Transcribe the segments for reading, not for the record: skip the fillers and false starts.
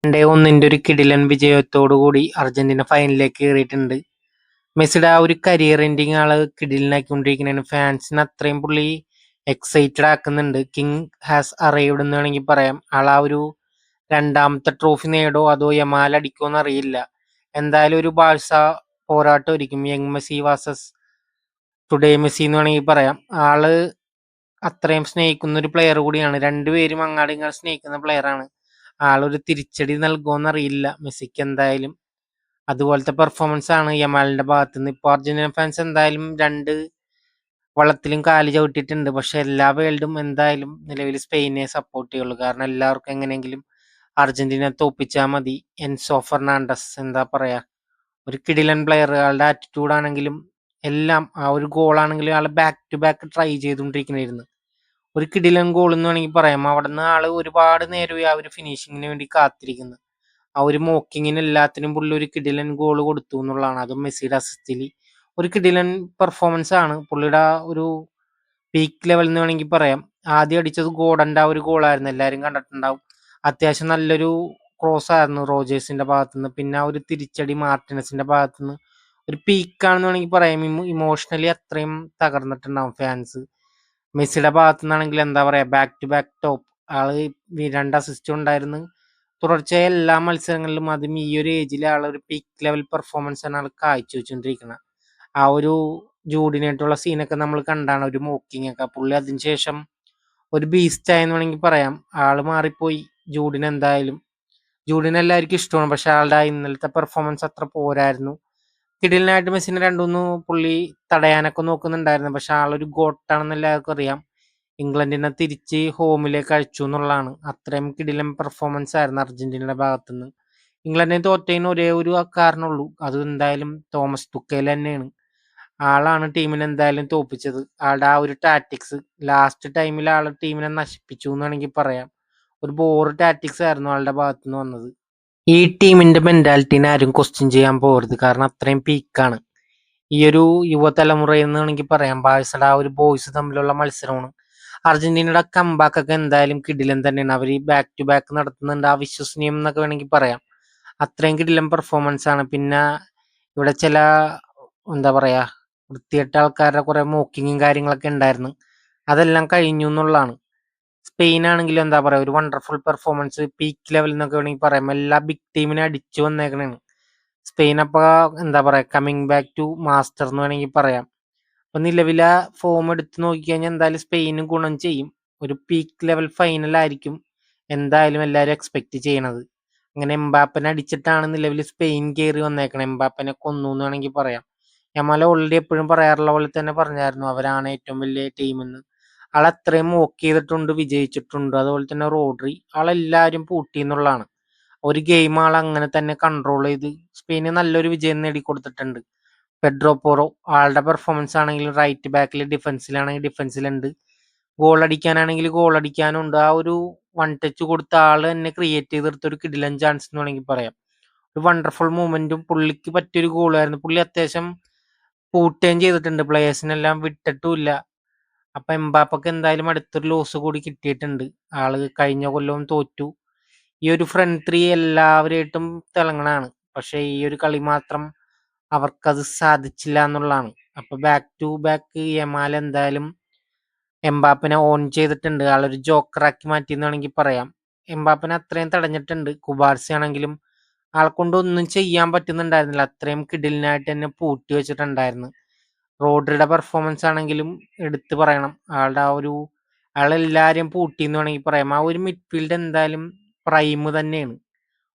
2-1 ഒരു കിടിലൻ വിജയത്തോടുകൂടി അർജന്റീന ഫൈനലിലേക്ക് കയറിയിട്ടുണ്ട്. മെസ്സിയുടെ ആ ഒരു കരിയർ എൻഡിങ് ആള് കിടിലനാക്കിക്കൊണ്ടിരിക്കുന്നതിന് ഫാൻസിന് അത്രയും പുള്ളി എക്സൈറ്റഡ് ആക്കുന്നുണ്ട്. കിങ് ഹാസ് അറൈവ്ഡ് എന്ന് വേണമെങ്കിൽ പറയാം. ആൾ ആ ഒരു രണ്ടാമത്തെ ട്രോഫി നേടോ അതോ യമാൽ അടിക്കോ എന്നറിയില്ല. എന്തായാലും ഒരു ബാഴ്സ പോരാട്ടമായിരിക്കും. Young Messi versus today Messi എന്ന് വേണമെങ്കിൽ പറയാം. ആള് അത്രയും സ്നേഹിക്കുന്ന ഒരു പ്ലെയർ കൂടിയാണ്. രണ്ടുപേരും അങ്ങാടും ഇങ്ങോട്ടും സ്നേഹിക്കുന്ന പ്ലെയറാണ്. ആളൊരു തിരിച്ചടി നൽകുമോന്നറിയില്ല മെസ്സിക്ക് എന്തായാലും. അതുപോലത്തെ പെർഫോമൻസ് ആണ് യമാലിന്റെ ഭാഗത്ത് നിന്ന്. ഇപ്പോൾ അർജന്റീന ഫാൻസ് എന്തായാലും രണ്ട് വള്ളത്തിലും കാല് ചവിട്ടിയിട്ടുണ്ട്. പക്ഷെ എല്ലാ വേൾഡും എന്തായാലും നിലവിൽ സ്പെയിനെ സപ്പോർട്ട് ചെയ്യുള്ളൂ. കാരണം എല്ലാവർക്കും എങ്ങനെയെങ്കിലും അർജന്റീന തോപ്പിച്ചാൽ മതി. എൻസോ ഫെർണാണ്ടസ് എന്താ പറയാ, ഒരു കിടിലൻ പ്ലെയർ. ആളുടെ ആറ്റിറ്റ്യൂഡ് ആണെങ്കിലും എല്ലാം, ആ ഒരു ഗോളാണെങ്കിലും ആൾ ബാക്ക് ടു ബാക്ക് ട്രൈ ചെയ്തുകൊണ്ടിരിക്കണായിരുന്നു. ഒരു കിടിലൻ ഗോൾ എന്ന് വേണമെങ്കിൽ പറയാം. അവിടെ നിന്ന് ആള് ഒരുപാട് നേരമായി ആ ഒരു ഫിനിഷിങ്ങിന് വേണ്ടി കാത്തിരിക്കുന്നു. ആ ഒരു മോക്കിങ്ങിന് എല്ലാത്തിനും പുള്ളി ഒരു കിടിലൻ ഗോൾ കൊടുത്തു എന്നുള്ളതാണ്. അതും മെസ്സിയുടെ അസിസ്റ്റിൽ ഒരു കിടിലൻ പെർഫോമൻസ് ആണ്. പുള്ളിയുടെ ആ ഒരു പീക്ക് ലെവൽ എന്ന് വേണമെങ്കിൽ പറയാം. ആദ്യം അടിച്ചത് ഗോഡന്റെ ആ ഒരു ഗോളായിരുന്നു, എല്ലാവരും കണ്ടിട്ടുണ്ടാവും. അത്യാവശ്യം നല്ലൊരു ക്രോസ് ആയിരുന്നു റോജേഴ്സിന്റെ ഭാഗത്തുനിന്ന്. പിന്നെ ആ ഒരു തിരിച്ചടി മാർട്ടിനസിന്റെ ഭാഗത്തുനിന്ന് ഒരു പീക്കാണെന്ന് വേണമെങ്കിൽ പറയാം. ഇമോഷണലി അത്രയും തകർന്നിട്ടുണ്ടാവും ഫാൻസ്. മെസ്സിയുടെ ഭാഗത്തു നിന്നാണെങ്കിൽ എന്താ പറയാ, ബാക്ക് ടു ബാക്ക് ടോപ്പ്. ആള് 2 അസിസ്റ്റ് ഉണ്ടായിരുന്നു തുടർച്ചയായ എല്ലാ മത്സരങ്ങളിലും. അതും ഈ ഒരു ഏജിലെ ആളൊരു പീക്ക് ലെവൽ പെർഫോമൻസ് ആണ് ആൾ കാഴ്ചവെച്ചുകൊണ്ടിരിക്കുന്നത്. ആ ഒരു ജൂഡിനായിട്ടുള്ള സീനൊക്കെ നമ്മൾ കണ്ടാണ്, ഒരു മോക്കിംഗ് ഒക്കെ. പുള്ളി അതിനുശേഷം ഒരു ബീസ്റ്റ് ആയെന്ന് വേണമെങ്കിൽ പറയാം. ആള് മാറിപ്പോയി. ജൂഡിന് എന്തായാലും, ജൂഡിന് എല്ലാവർക്കും ഇഷ്ടമാണ്. പക്ഷെ ആളുടെ ഇന്നലത്തെ പെർഫോമൻസ് അത്ര പോരായിരുന്നു. കിടിലനായിട്ട് മെസ്സിനെ രണ്ടുമൂന്ന് പുള്ളി തടയാനൊക്കെ നോക്കുന്നുണ്ടായിരുന്നു. പക്ഷെ ആളൊരു ഗോട്ടാണെന്ന് എല്ലാവർക്കും അറിയാം. ഇംഗ്ലണ്ടിനെ തിരിച്ച് ഹോമിലേക്ക് അയച്ചു എന്നുള്ളതാണ്. അത്രയും കിടിലൻ പെർഫോമൻസ് ആയിരുന്നു അർജന്റീനയുടെ ഭാഗത്തുനിന്ന്. ഇംഗ്ലണ്ടിനെ തോറ്റതിന് ഒരേ ഒരു കാരണമുള്ളൂ, അത് എന്തായാലും തോമസ് തുക്കേൽ തന്നെയാണ്. ആളാണ് ടീമിനെ എന്തായാലും തോപ്പിച്ചത്. ആളുടെ ആ ഒരു ടാറ്റിക്സ് ലാസ്റ്റ് ടൈമിൽ ആള് ടീമിനെ നശിപ്പിച്ചു എന്ന് വേണമെങ്കിൽ പറയാം. ഒരു ബോറ് ടാറ്റിക്സ് ആയിരുന്നു ആളുടെ ഭാഗത്തുനിന്ന് വന്നത്. ഈ ടീമിന്റെ മെന്റാലിറ്റിനെ ആരും ക്വസ്റ്റ്യൻ ചെയ്യാൻ പോകരുത്. കാരണം അത്രയും പീക്കാണ്. ഈ ഒരു യുവതലമുറ എന്ന് വേണമെങ്കിൽ പറയാം. ബാഴ്സയുടെ ആ ഒരു ബോയ്സ് തമ്മിലുള്ള മത്സരമാണ്. അർജന്റീനയുടെ കംബാക്ക് ഒക്കെ എന്തായാലും കിടിലൻ തന്നെയാണ്. അവർ ഈ ബാക്ക് ടു ബാക്ക് നടത്തുന്നുണ്ട്. ആ വിശ്വസനീയം എന്നൊക്കെ വേണമെങ്കിൽ പറയാം. അത്രയും കിടിലൻ പെർഫോമൻസ് ആണ്. പിന്നെ ഇവിടെ ചില എന്താ പറയാ, വൃത്തികെട്ട ആൾക്കാരുടെ കുറെ മോക്കിങ്ങും കാര്യങ്ങളൊക്കെ ഉണ്ടായിരുന്നു. അതെല്ലാം കഴിഞ്ഞു എന്നുള്ളതാണ്. സ്പെയിൻ ആണെങ്കിലും എന്താ പറയാ, ഒരു വണ്ടർഫുൾ പെർഫോമൻസ്, പീക്ക് ലെവൽ എന്നൊക്കെ വേണമെങ്കിൽ പറയാം. എല്ലാ ബിഗ് ടീമിനെ അടിച്ചു വന്നേക്കണേണ് സ്പെയിൻ. അപ്പൊ എന്താ പറയാ, കമ്മിങ് ബാക്ക് ടു മാസ്റ്റർ എന്ന് വേണമെങ്കിൽ പറയാം. അപ്പൊ നിലവിലെ ഫോം എടുത്ത് നോക്കിക്കഴിഞ്ഞാൽ എന്തായാലും സ്പെയിനും ഗുണം ചെയ്യും. ഒരു പീക്ക് ലെവൽ ഫൈനൽ ആയിരിക്കും എന്തായാലും എല്ലാവരും എക്സ്പെക്ട് ചെയ്യണത്. അങ്ങനെ എംബാപ്പനെ അടിച്ചിട്ടാണ് നിലവിൽ സ്പെയിൻ കയറി വന്നേക്കണത്. എംബാപ്പനെ കൊന്നു എന്ന് വേണമെങ്കിൽ പറയാം. യമാൽ ഓൾറെഡി എപ്പോഴും പറയാറുള്ള പോലെ തന്നെ പറഞ്ഞായിരുന്നു, അവരാണ് ഏറ്റവും വലിയ ടീമെന്ന്. ആൾ അത്രയും മോക്ക് ചെയ്തിട്ടുണ്ട്, വിജയിച്ചിട്ടുണ്ട്. അതുപോലെ തന്നെ റോഡ്രി, ആളെല്ലാവരും പൂട്ടി എന്നുള്ളതാണ്. ഒരു ഗെയിം ആൾ അങ്ങനെ തന്നെ കൺട്രോൾ ചെയ്ത് സ്പെയിന് നല്ലൊരു വിജയം നേടിക്കൊടുത്തിട്ടുണ്ട്. പെഡ്രോ പോറോ, ആളുടെ പെർഫോമൻസ് ആണെങ്കിലും റൈറ്റ് ബാക്കിൽ, ഡിഫൻസിലാണെങ്കിൽ ഡിഫൻസിലുണ്ട്. Goal അടിക്കാനാണെങ്കിൽ goal അടിക്കാനുണ്ട്. ആ ഒരു വൺ ടച്ച് കൊടുത്ത ആള് തന്നെ ക്രിയേറ്റ് ചെയ്തെടുത്ത ഒരു കിടിലൻ ചാൻസ് എന്ന് വേണമെങ്കിൽ പറയാം. ഒരു വണ്ടർഫുൾ മൂവ്മെന്റും പുള്ളിക്ക് പറ്റിയൊരു ഗോളായിരുന്നു. പുള്ളി അത്യാവശ്യം പൂട്ടുകയും ചെയ്തിട്ടുണ്ട്, പ്ലേയേഴ്സിനെല്ലാം വിട്ടിട്ടുമില്ല. അപ്പൊ എംബാപ്പക്ക് എന്തായാലും അടുത്തൊരു ലോസ് കൂടി കിട്ടിയിട്ടുണ്ട്. ആള് കഴിഞ്ഞ കൊല്ലവും തോറ്റു. ഈ ഒരു ഫ്രണ്ട് ത്രീ എല്ലാവരായിട്ടും തിളങ്ങണാണ്. പക്ഷെ ഈ ഒരു കളി മാത്രം അവർക്കത് സാധിച്ചില്ല എന്നുള്ളതാണ്. അപ്പൊ ബാക്ക് ടു ബാക്ക് യമാൽ എന്തായാലും എംബാപ്പിനെ ഓൺ ചെയ്തിട്ടുണ്ട്. ആളൊരു ജോക്കറാക്കി മാറ്റി എന്ന് വേണമെങ്കിൽ പറയാം. എംബാപ്പിനെ അത്രയും തടഞ്ഞിട്ടുണ്ട്. കുബാർസി ആണെങ്കിലും ആളെ കൊണ്ട് ഒന്നും ചെയ്യാൻ പറ്റുന്നുണ്ടായിരുന്നില്ല. അത്രയും കിടിലിനായിട്ട് തന്നെ പൂട്ടി വെച്ചിട്ടുണ്ടായിരുന്നു. റോഡ്രിയുടെ പെർഫോമൻസ് ആണെങ്കിലും എടുത്തു പറയണം. ആളുടെ ആ ഒരു, ആളെല്ലാരെയും പൂട്ടി എന്ന് വേണമെങ്കിൽ പറയാം. ആ ഒരു മിഡ്ഫീൽഡ് എന്തായാലും പ്രൈം തന്നെയാണ്.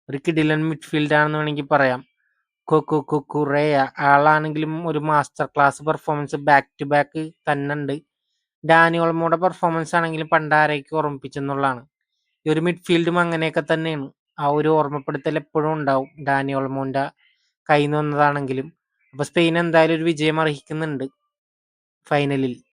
ഒരു കിടിലൻ മിഡ്ഫീൽഡ് ആണെന്ന് വേണമെങ്കിൽ പറയാം. കുക്കുറേയ ആളാണെങ്കിലും ഒരു master class performance back to back തന്നെ ഉണ്ട്. ഡാനി ഓൾമോയുടെ പെർഫോമൻസ് ആണെങ്കിലും പണ്ടാരേക്ക് ഓർമ്മിപ്പിച്ചെന്നുള്ളതാണ്. ഈ ഒരു മിഡ്ഫീൽഡും അങ്ങനെയൊക്കെ തന്നെയാണ്. ആ ഒരു ഓർമ്മപ്പെടുത്തൽ എപ്പോഴും ഉണ്ടാവും, ഡാനി ഓൾമോന്റെ കയ്യിൽ നിന്ന് വന്നതാണെങ്കിലും. അപ്പൊ സ്പെയിൻ എന്തായാലും ഒരു വിജയം അർഹിക്കുന്നുണ്ട് ഫൈനലിൽ.